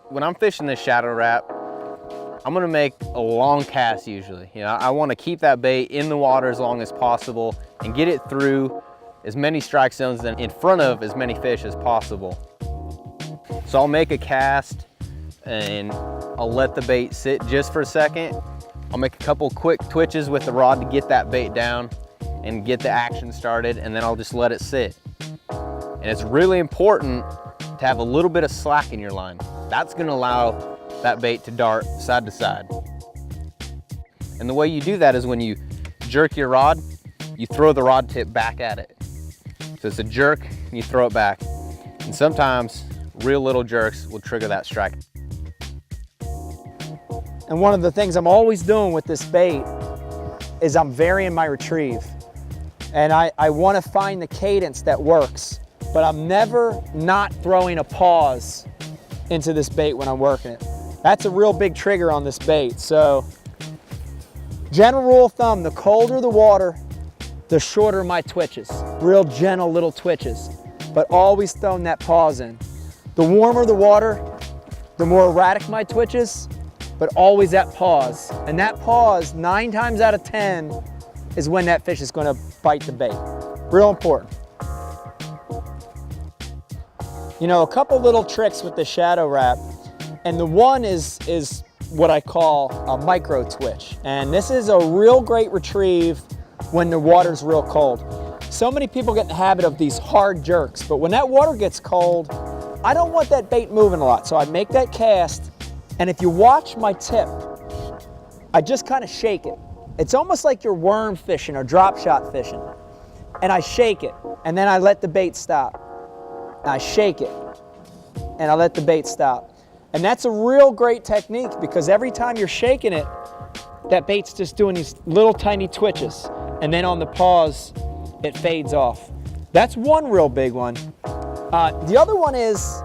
When I'm fishing this shadow wrap, I'm gonna make a long cast usually. You know, I wanna keep that bait in the water as long as possible and get it through as many strike zones and in front of as many fish as possible. So I'll make a cast and I'll let the bait sit just for a second. I'll make a couple quick twitches with the rod to get that bait down and get the action started, and then I'll just let it sit. And it's really important to have a little bit of slack in your line. That's gonna allow that bait to dart side to side. And the way you do that is when you jerk your rod, you throw the rod tip back at it. So it's a jerk and you throw it back. And sometimes real little jerks will trigger that strike. And one of the things I'm always doing with this bait is I'm varying my retrieve. And I want to find the cadence that works, but I'm never not throwing a pause into this bait when I'm working it. That's a real big trigger on this bait. So general rule of thumb, the colder the water, the shorter my twitches. Real gentle little twitches, but always throwing that pause in. The warmer the water, the more erratic my twitches, but always that pause. And that pause, 9 times out of 10, is when that fish is gonna bite the bait. Real important. You know, a couple little tricks with the shadow wrap, and the one is what I call a micro twitch. And this is a real great retrieve when the water's real cold. So many people get in the habit of these hard jerks, but when that water gets cold, I don't want that bait moving a lot. So I make that cast, and if you watch my tip, I just kind of shake it. It's almost like you're worm fishing or drop shot fishing. And I shake it, and then I let the bait stop. And I shake it, and I let the bait stop. And that's a real great technique, because every time you're shaking it, that bait's just doing these little tiny twitches. And then on the pause, it fades off. That's one real big one. The other one is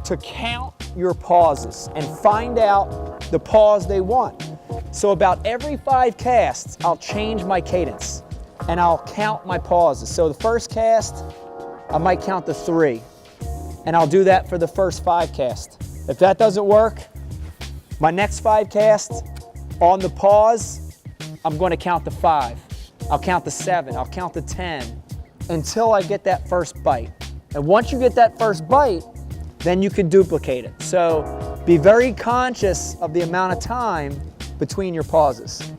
to count your pauses and find out the pause they want. So about every 5 casts, I'll change my cadence and I'll count my pauses. So the first cast, I might count to 3, and I'll do that for the first 5 casts. If that doesn't work, my next 5 casts, on the pause, I'm going to count to 5. I'll count to 7, I'll count to 10, until I get that first bite. And once you get that first bite, then you can duplicate it. So be very conscious of the amount of time between your pauses.